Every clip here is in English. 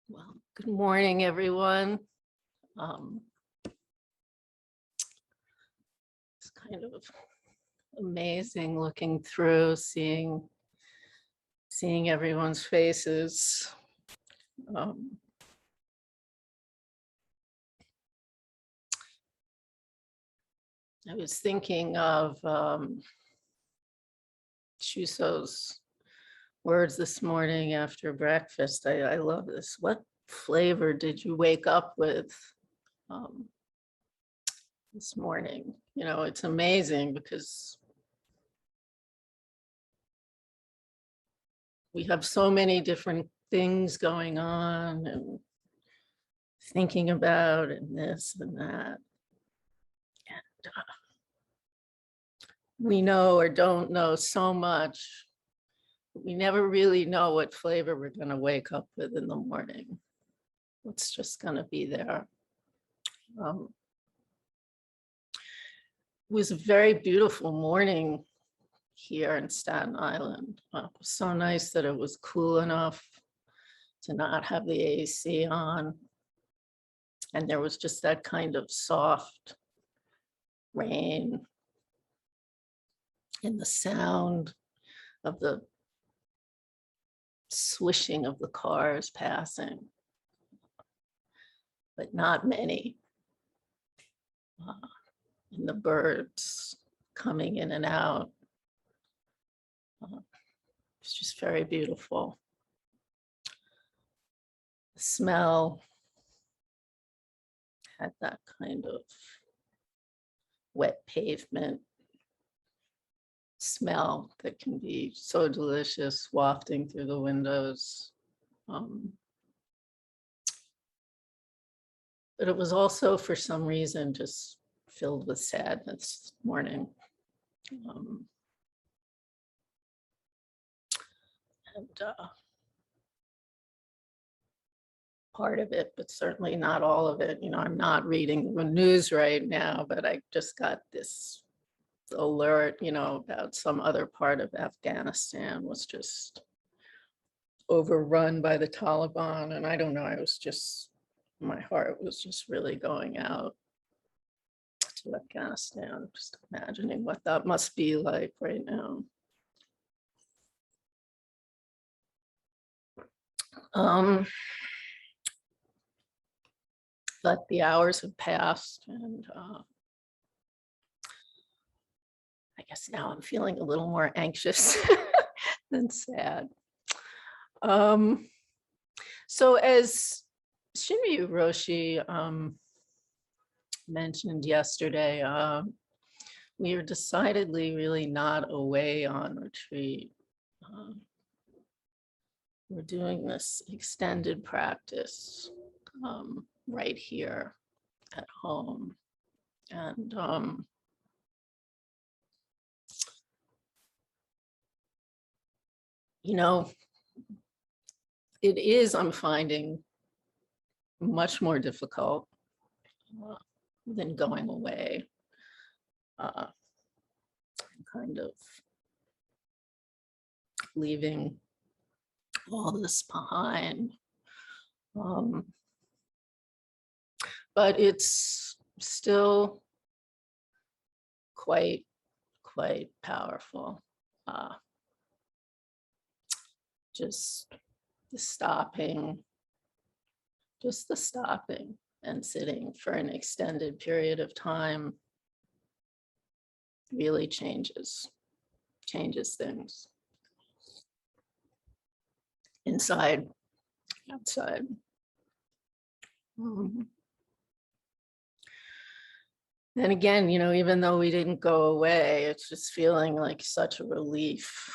Well, good morning, everyone. It's kind of amazing looking through, seeing everyone's faces. I was thinking of Shuso's words this morning after breakfast. I love this. What flavor did you wake up with this morning? You know, it's amazing because we have so many different things going on and thinking about and this and that. And we know or don't know so much. We never really know what flavor we're going to wake up with in the morning. What's just going to be there. It was a very beautiful morning here in Staten Island. It was so nice that it was cool enough to not have the AC on. And there was just that kind of soft rain and the sound of the swishing of the cars passing, but not many. And the birds coming in and out. It's just very beautiful. The smell had that kind of wet pavement smell that can be so delicious wafting through the windows. But it was also, for some reason, just filled with sadness this morning. Part of it, but certainly not all of it. You know, I'm not reading the news right now, but I just got this alert, you know, about some other part of Afghanistan was just overrun by the Taliban. And I don't know, my heart was just really going out to Afghanistan, just imagining what that must be like right now. But the hours have passed, and I guess now I'm feeling a little more anxious than sad. So as Shinryu Roshi mentioned yesterday, we are decidedly really not away on retreat. We're doing this extended practice right here at home. And you know, it is, I'm finding, much more difficult than going away. Kind of leaving all this behind. But it's still quite powerful. Just the stopping and sitting for an extended period of time really changes things. Inside, outside. And again, you know, even though we didn't go away, it's just feeling like such a relief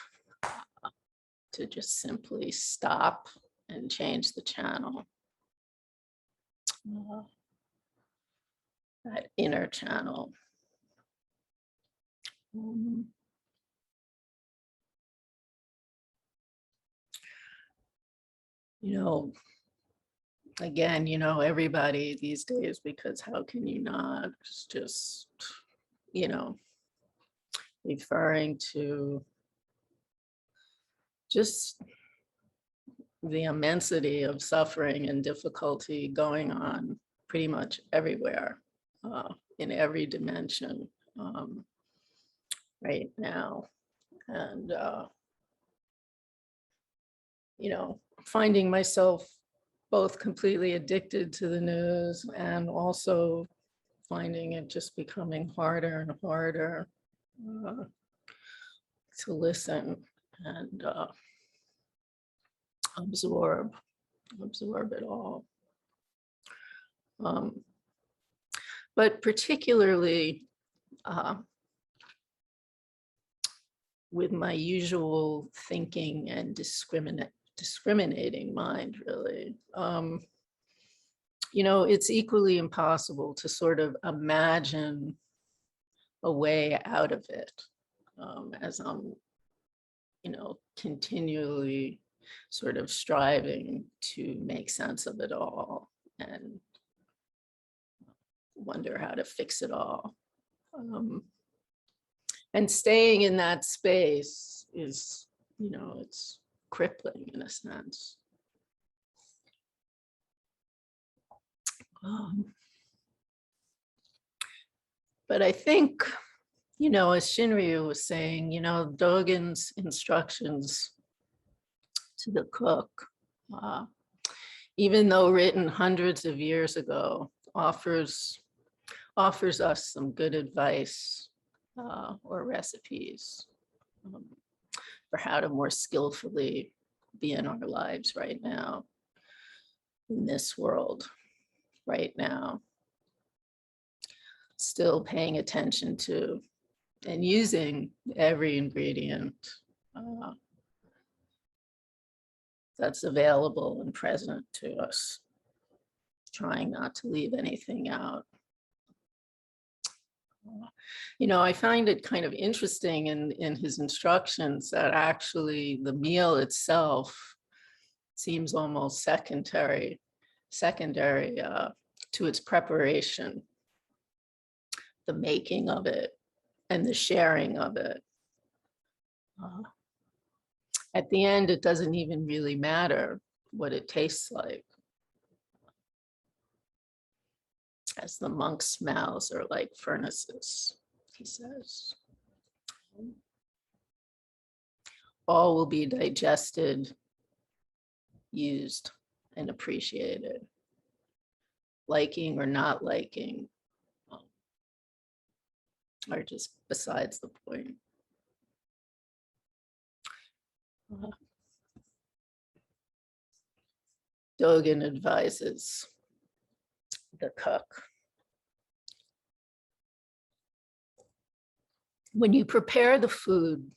to just simply stop and change the channel. That inner channel. You know, again, you know, everybody these days, because how can you not, it's just, you know, referring to just the immensity of suffering and difficulty going on pretty much everywhere, in every dimension right now. And, you know, finding myself both completely addicted to the news and also finding it just becoming harder and harder to listen and absorb it all. But particularly with my usual thinking and discriminating mind, really. You know, it's equally impossible to sort of imagine a way out of it as I'm, you know, continually sort of striving to make sense of it all and wonder how to fix it all. And staying in that space is, you know, it's crippling in a sense. But I think, you know, as Shinryu was saying, you know, Dogen's instructions to the cook, even though written hundreds of years ago, offers us some good advice or recipes for how to more skillfully be in our lives right now, in this world right now. Still paying attention to and using every ingredient that's available and present to us, trying not to leave anything out. You know, I find it kind of interesting in his instructions that actually the meal itself seems almost secondary to its preparation, the making of it and the sharing of it. At the end, it doesn't even really matter what it tastes like, as the monks' mouths are like furnaces, he says. All will be digested, used, and appreciated. Liking or not liking are just besides the point. Dogen advises the cook, when you prepare the food,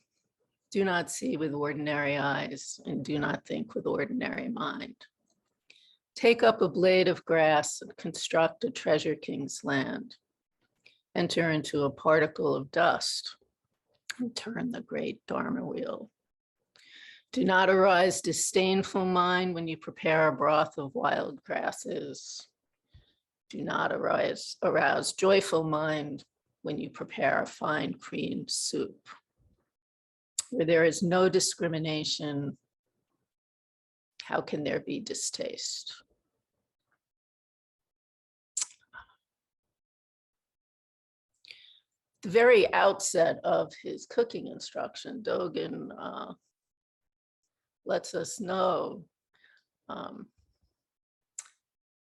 do not see with ordinary eyes and do not think with ordinary mind. Take up a blade of grass and construct a treasure king's land. Enter into a particle of dust and turn the great dharma wheel. Do not arouse disdainful mind when you prepare a broth of wild grasses. Do not arouse joyful mind when you prepare a fine creamed soup. Where there is no discrimination, how can there be distaste? The very outset of his cooking instruction, Dogen lets us know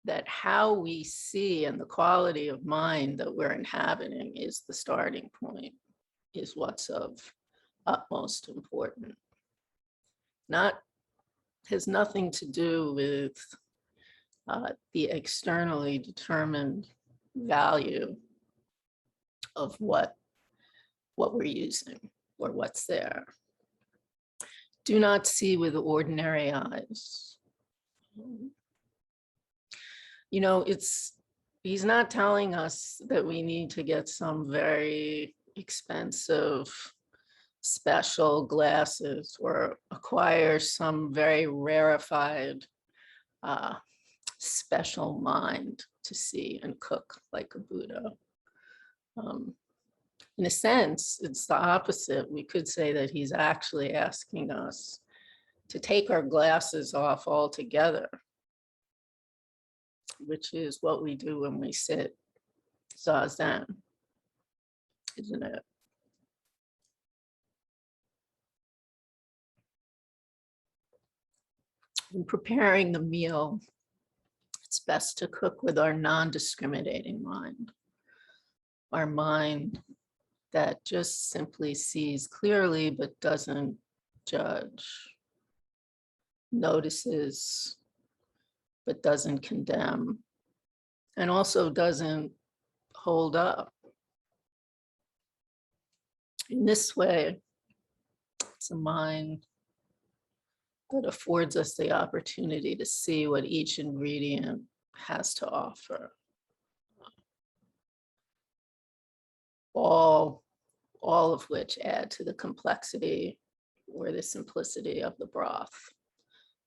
that how we see and the quality of mind that we're inhabiting is the starting point, is what's of utmost important. Has nothing to do with the externally determined value of what we're using or what's there. Do not see with ordinary eyes. You know, he's not telling us that we need to get some very expensive special glasses or acquire some very rarefied special mind to see and cook like a Buddha. In a sense, it's the opposite. We could say that he's actually asking us to take our glasses off altogether, which is what we do when we sit zazen, isn't it? In preparing the meal, it's best to cook with our non-discriminating mind, our mind that just simply sees clearly but doesn't judge, notices but doesn't condemn, and also doesn't hold up. In this way, it's a mind that affords us the opportunity to see what each ingredient has to offer. All of which add to the complexity or the simplicity of the broth.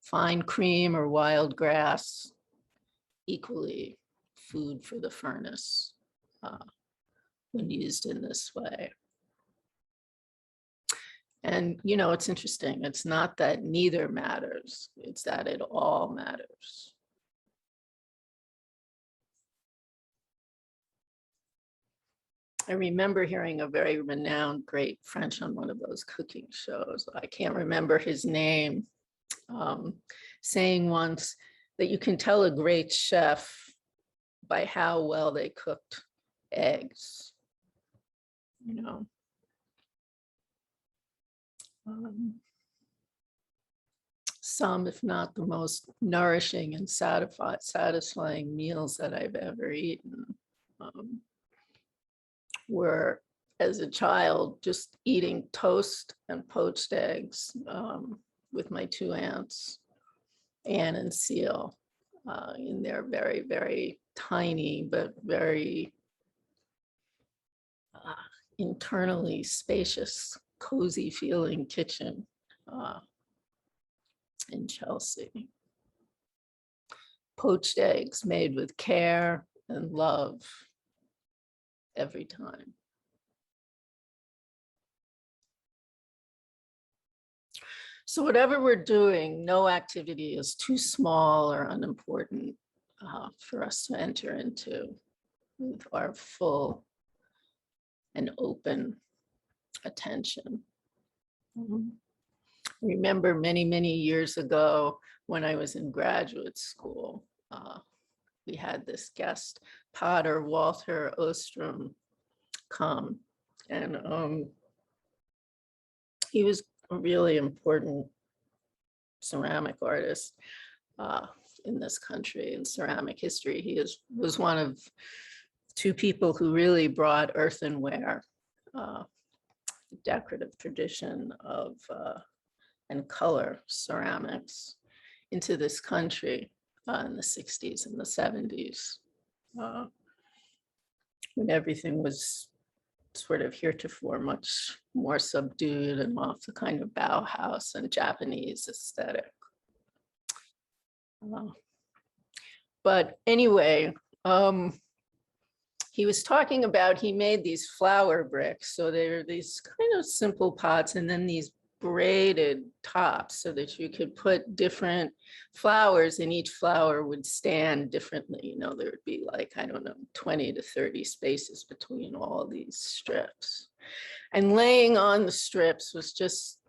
Fine cream or wild grass, equally food for the furnace when used in this way. And, you know, it's interesting. It's not that neither matters. It's that it all matters. I remember hearing a very renowned great French on one of those cooking shows. I can't remember his name, saying once that you can tell a great chef by how well they cooked eggs, you know. Some, if not the most nourishing and satisfying meals that I've ever eaten were, as a child, just eating toast and poached eggs with my two aunts, Anne and Seal, in their very, very tiny but very internally spacious, cozy feeling kitchen in Chelsea. Poached eggs made with care and love every time. So whatever we're doing, no activity is too small or unimportant for us to enter into with our full and open attention. I remember many, many years ago when I was in graduate school, we had this guest, Potter Walter Ostrom, come, and he was a really important ceramic artist in this country, in ceramic history. He was one of two people who really brought earthenware, the decorative tradition of and color ceramics into this country in the 60s and the 70s, when everything was sort of heretofore much more subdued and off the kind of Bauhaus and Japanese aesthetic. But anyway, he was talking about, he made these flower bricks. So they're these kind of simple pots and then these braided tops so that you could put different flowers and each flower would stand differently. You know, there would be like, I don't know, 20 to 30 spaces between all these strips. And laying on the strips was just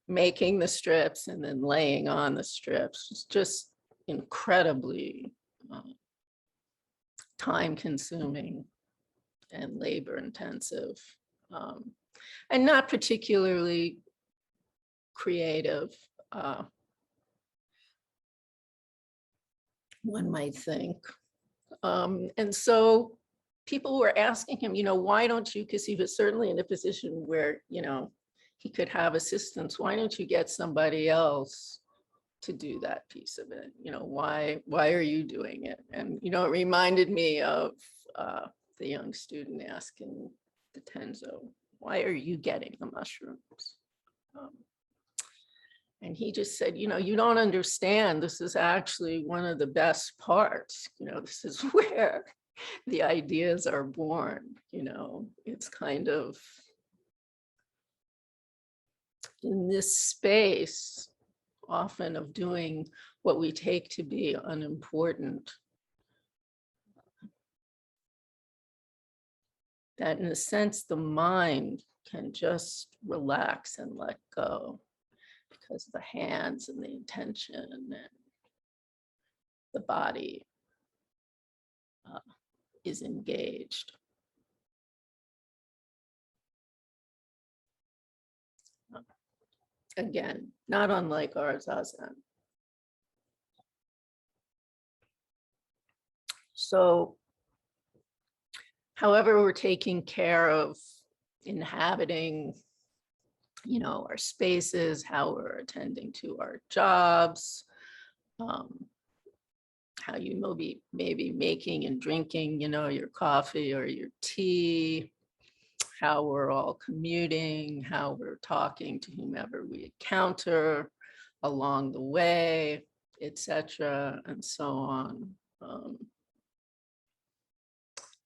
making the strips and then laying on the strips. It's just incredibly time consuming and labor intensive, and not particularly creative, one might think. And so people were asking him, you know, why don't you, because he was certainly in a position where, you know, he could have assistance. Why don't you get somebody else to do that piece of it? You know, why are you doing it? And, you know, it reminded me of the young student asking the Tenzo, why are you getting the mushrooms? And he just said, you know, you don't understand. This is actually one of the best parts. You know, this is where the ideas are born. You know, it's kind of in this space often of doing what we take to be unimportant. That in a sense, the mind can just relax and let go because the hands and the intention and the body is engaged. Again, not unlike our zazen. So, however we're taking care of inhabiting, our spaces, how we're attending to our jobs, how you maybe making and drinking, your coffee or your tea, how we're all commuting, how we're talking to whomever we encounter along the way, etc., and so on.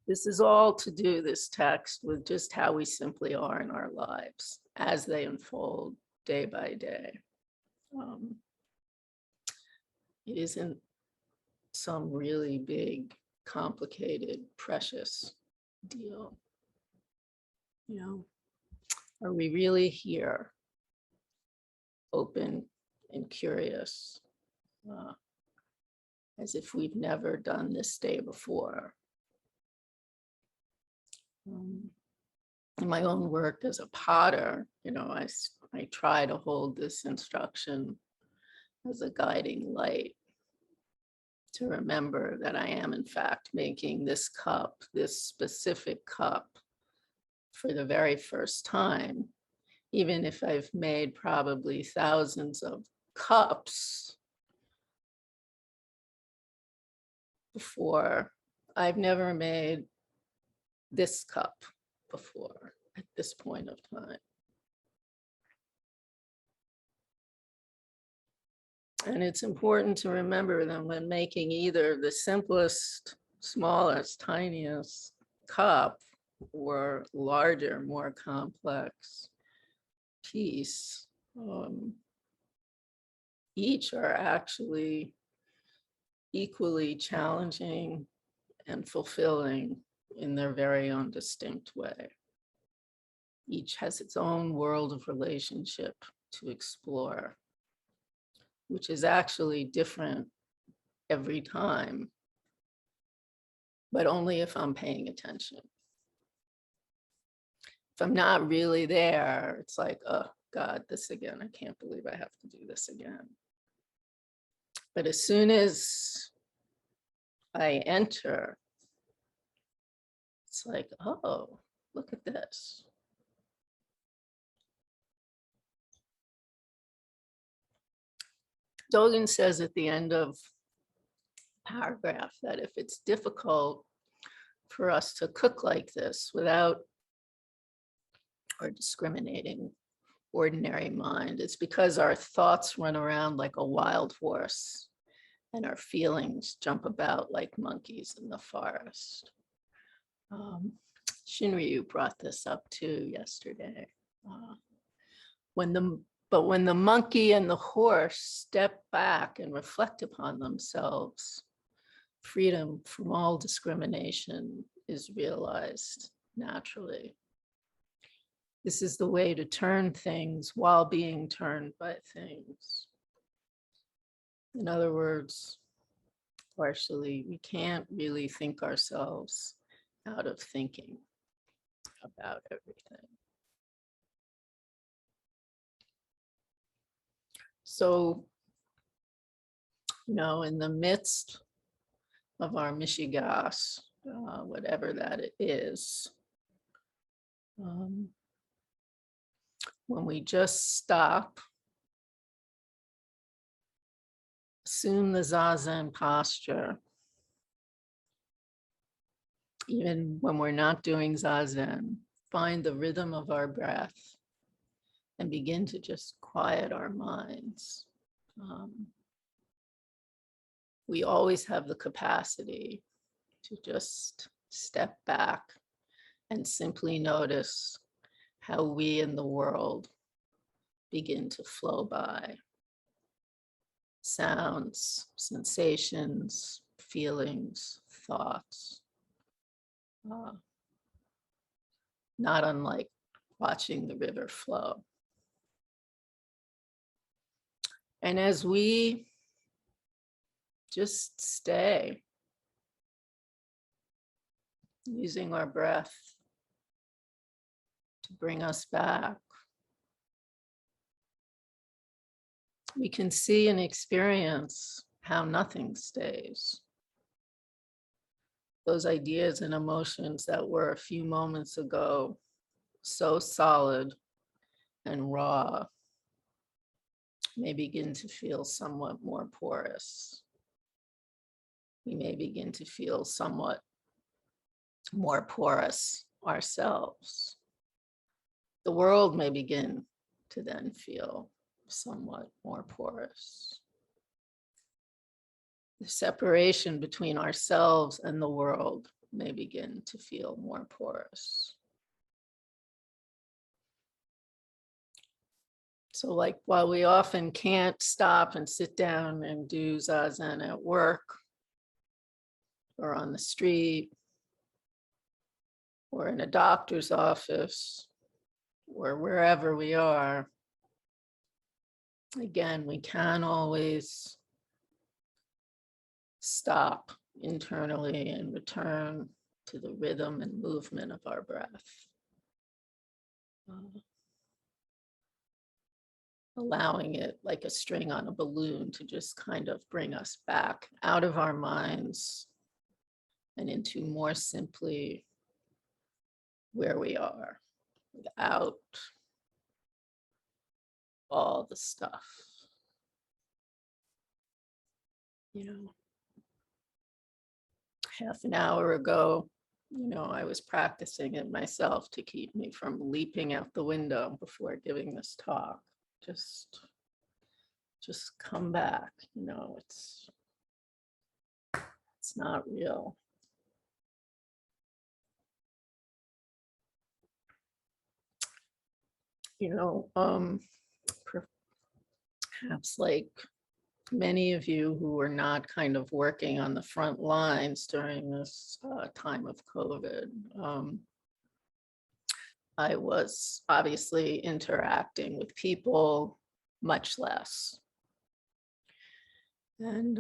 This is all to do, this text, with just how we simply are in our lives as they unfold day by day. It isn't some really big, complicated, precious deal. Are we really here, open and curious, as if we've never done this day before? In my own work as a potter, I try to hold this instruction as a guiding light, to remember that I am in fact making this cup, this specific cup, for the very first time, even if I've made probably thousands of cups before. I've never made this cup before at this point of time. And it's important to remember that when making either the simplest, smallest, tiniest cup or larger, more complex piece, each are actually equally challenging and fulfilling in their very own distinct way. Each has its own world of relationship to explore, which is actually different every time, but only if I'm paying attention. If I'm not really there, it's like, oh God, this again. I can't believe I have to do this again. But as soon as I enter, it's like, oh, look at this. Dogen says at the end of the paragraph that if it's difficult for us to cook like this without or discriminating ordinary mind, it's because our thoughts run around like a wild horse and our feelings jump about like monkeys in the forest. Shinryu brought this up too yesterday. When the monkey and the horse step back and reflect upon themselves, freedom from all discrimination is realized naturally. This is the way to turn things while being turned by things. In other words, partially, we can't really think ourselves out of thinking about everything. So, in the midst of our mishigas, whatever that it is, when we just stop, assume the zazen posture, even when we're not doing zazen, find the rhythm of our breath and begin to just quiet our minds. We always have the capacity to just step back and simply notice how we in the world begin to flow by. sounds, sensations, feelings, thoughts, uh, not unlike watching the river flow. And as we just stay, using our breath to bring us back, we can see and experience how nothing stays. Those ideas and emotions that were a few moments ago so solid and raw may begin to feel somewhat more porous. We may begin to feel somewhat more porous ourselves. The world may begin to then feel somewhat more porous. The separation between ourselves and the world may begin to feel more porous. So like while we often can't stop and sit down and do zazen at work or on the street or in a doctor's office or wherever we are, again, we can always stop internally and return to the rhythm and movement of our breath. Allowing it like a string on a balloon to just kind of bring us back out of our minds and into more simply where we are without all the stuff. You know, half an hour ago, I was practicing it myself to keep me from leaping out the window before giving this talk. Just come back, it's not real. Perhaps like many of you who were not kind of working on the front lines during this time of COVID, I was obviously interacting with people much less. And,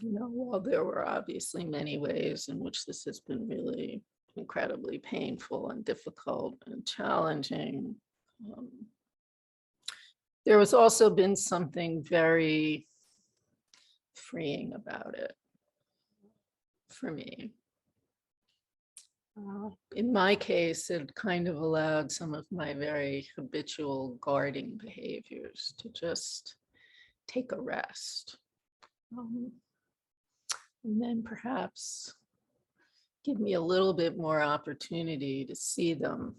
while there were obviously many ways in which this has been really incredibly painful and difficult and challenging, there has also been something very freeing about it for me. In my case, it kind of allowed some of my very habitual guarding behaviors to just take a rest. And then perhaps give me a little bit more opportunity to see them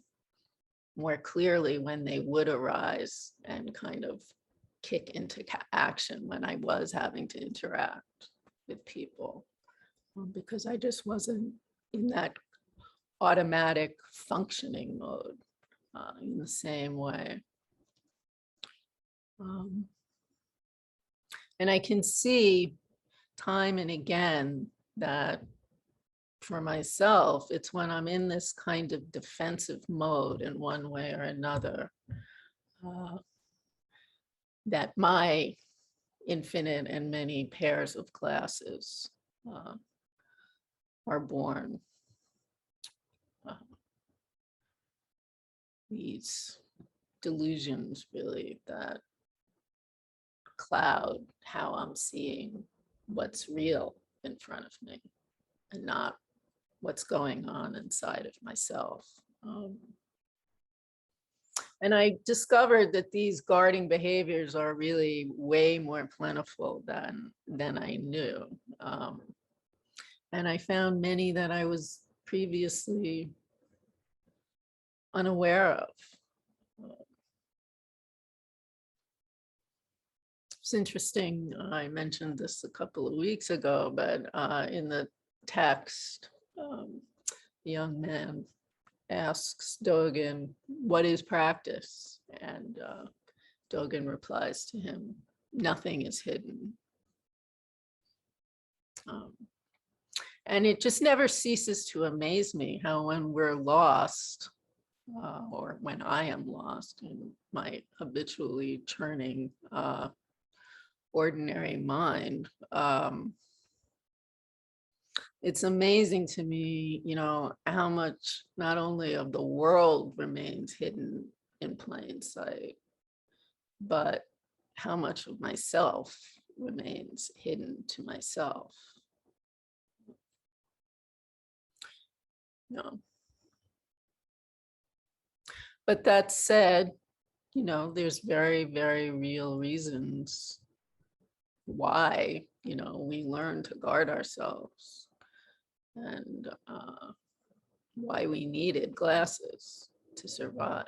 more clearly when they would arise and kind of kick into action when I was having to interact with people, because I just wasn't in that automatic functioning mode in the same way. And I can see time and again that for myself, it's when I'm in this kind of defensive mode in one way or another, that my infinite and many pairs of classes are born. These delusions really that cloud how I'm seeing what's real in front of me and not what's going on inside of myself. And I discovered that these guarding behaviors are really way more plentiful than I knew. And I found many that I was previously unaware of. It's interesting, I mentioned this a couple of weeks ago, but in the text, the young man asks Dogen, what is practice? And Dogen replies to him, nothing is hidden. And it just never ceases to amaze me how when we're lost, or when I am lost in my habitually churning ordinary mind, it's amazing to me, how much not only of the world remains hidden in plain sight, but how much of myself remains hidden to myself. But that said, there's very, very real reasons why, we learn to guard ourselves, and why we needed glasses to survive.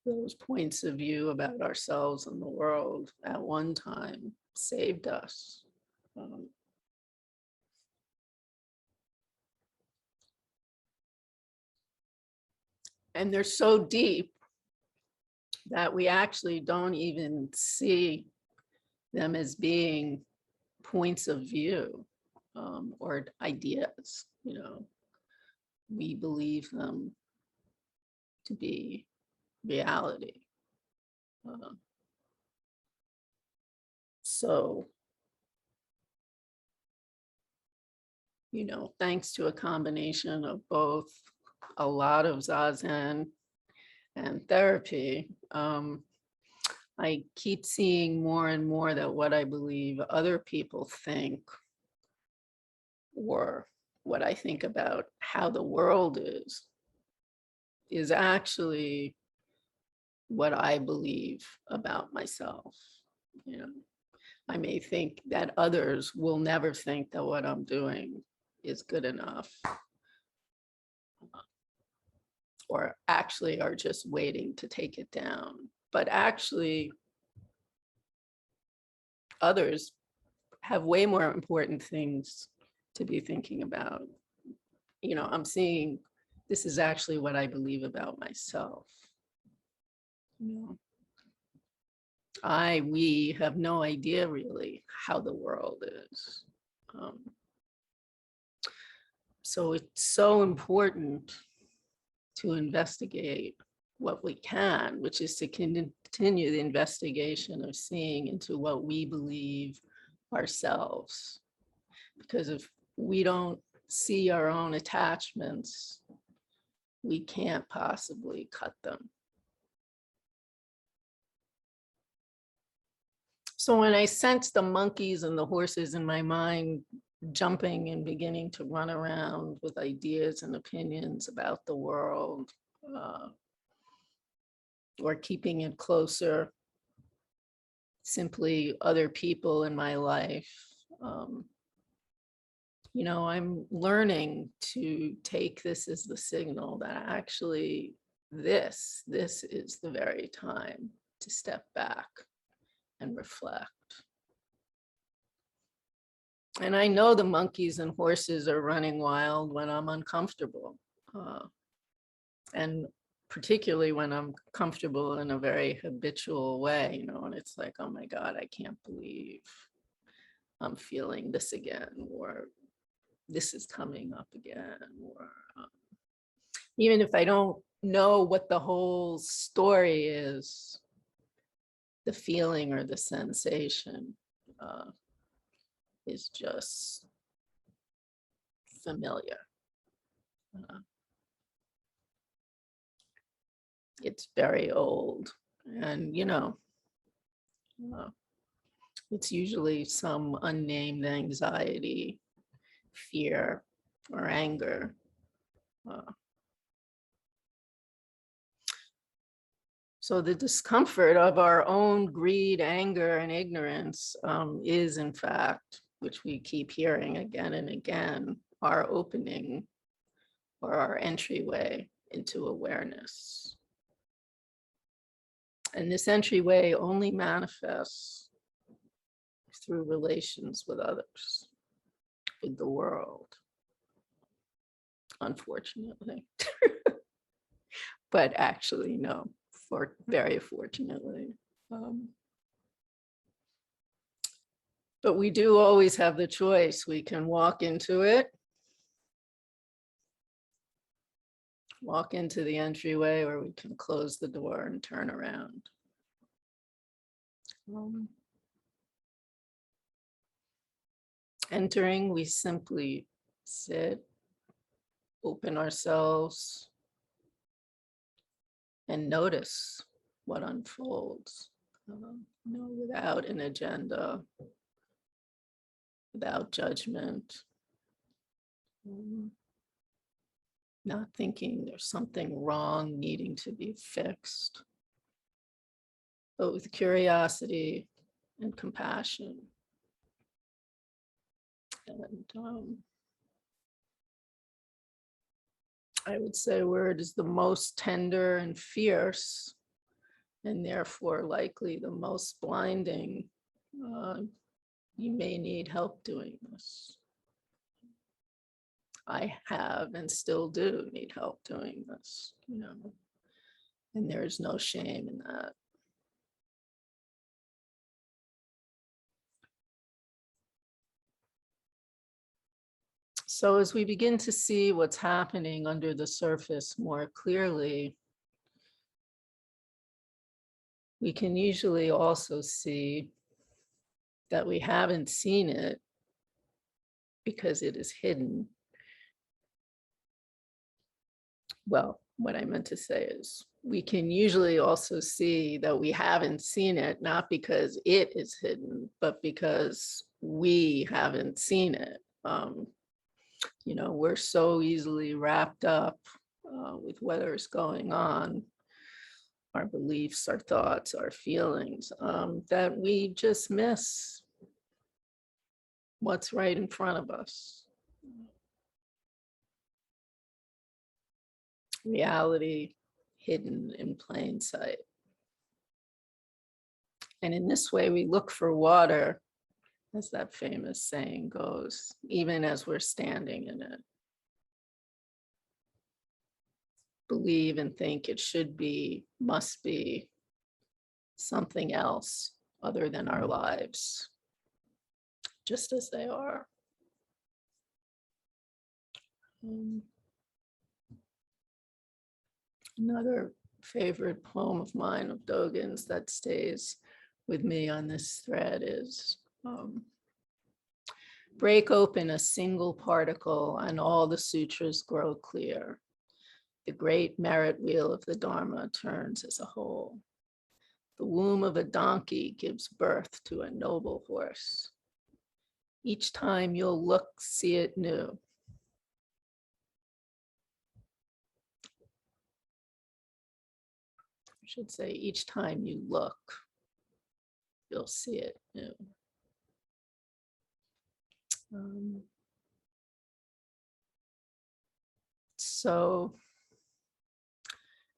Those points of view about ourselves and the world at one time saved us. And they're so deep that we actually don't even see them as being points of view, or ideas. We believe them to be reality. So, thanks to a combination of both a lot of zazen and therapy, I keep seeing more and more that what I believe other people think, or what I think about how the world is actually what I believe about myself. I may think that others will never think that what I'm doing is good enough, or actually are just waiting to take it down. But actually, others have way more important things to be thinking about. I'm seeing this is actually what I believe about myself. We have no idea really how the world is. So it's so important to investigate what we can, which is to continue the investigation of seeing into what we believe ourselves. Because if we don't see our own attachments, we can't possibly cut them. So when I sense the monkeys and the horses in my mind jumping and beginning to run around with ideas and opinions about the world, or keeping it closer, simply other people in my life, I'm learning to take this as the signal that actually this is the very time to step back and reflect. And I know the monkeys and horses are running wild when I'm uncomfortable. And particularly when I'm comfortable in a very habitual way, and it's like, oh my God, I can't believe I'm feeling this again, or this is coming up again, or even if I don't know what the whole story is, the feeling or the sensation is just familiar. It's very old, and it's usually some unnamed anxiety, fear, or anger. So the discomfort of our own greed, anger, and ignorance is, in fact, which we keep hearing again and again, our opening or our entryway into awareness. And this entryway only manifests through relations with others, with the world, unfortunately. but actually, no, very fortunately. Um, but we do always have the choice. We can walk into it, walk into the entryway, or we can close the door and turn around. Entering, we simply sit, open ourselves, and notice what unfolds, without an agenda, without judgment, not thinking there's something wrong needing to be fixed, but with curiosity and compassion. And I would say where it is the most tender and fierce, and therefore likely the most blinding, you may need help doing this. I have and still do need help doing this, and there is no shame in that. So as we begin to see what's happening under the surface more clearly, we can usually also see that we haven't seen it because it is hidden. Well, what I meant to say is we can usually also see that we haven't seen it, not because it is hidden, but because we haven't seen it. We're so easily wrapped up with whatever's going on, our beliefs, our thoughts, our feelings, that we just miss what's right in front of us. Reality hidden in plain sight. And in this way, we look for water, as that famous saying goes, even as we're standing in it. Believe and think it should be, must be something else other than our lives, just as they are. Another favorite poem of mine, of Dogen's, that stays with me on this thread is, break open a single particle and all the sutras grow clear. The great merit wheel of the dharma turns as a whole. The womb of a donkey gives birth to a noble horse. Each time you'll look, see it new. I should say, each time you look, you'll see it new. So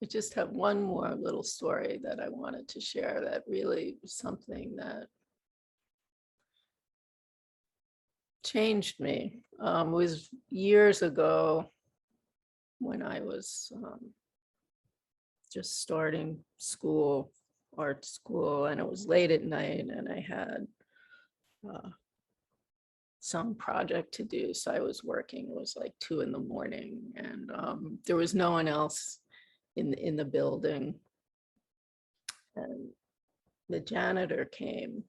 I just have one more little story that I wanted to share that really was something that changed me. It was years ago when I was just starting school, art school, and it was late at night and I had some project to do. So I was working, it was like 2 a.m. and there was no one else in the building. And the janitor came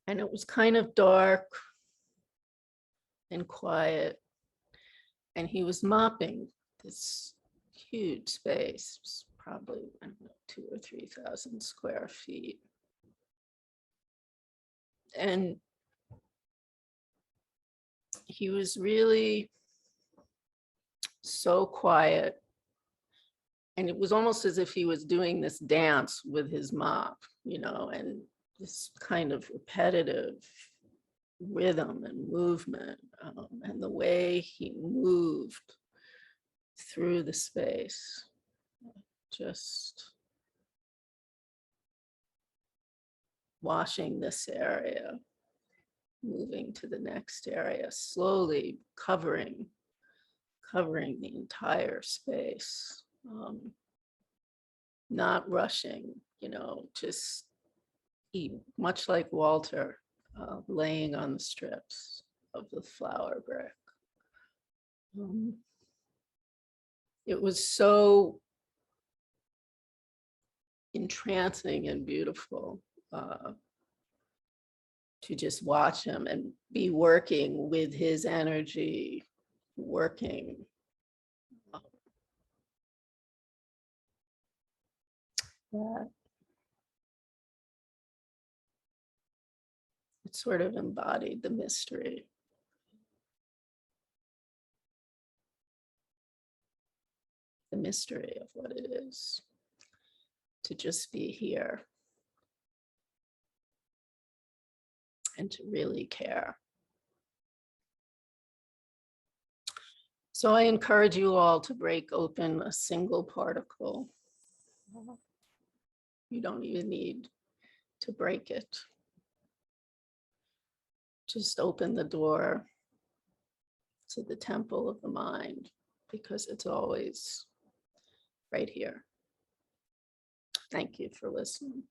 and it was kind of dark and quiet. And he was mopping this huge space, probably, I don't know, 2,000 or 3,000 square feet. And he was really so quiet. And it was almost as if he was doing this dance with his mop, and this kind of repetitive rhythm and movement, and the way he moved through the space, just washing this area, moving to the next area, slowly covering covering the entire space, not rushing, just much like Walter, laying on the strips of the flower brick. It was so entrancing and beautiful to just watch him and be working with his energy, working. That it sort of embodied the mystery. The mystery of what it is to just be here and to really care. So I encourage you all to break open a single particle. You don't even need to break it. Just open the door to the temple of the mind, because it's always right here. Thank you for listening.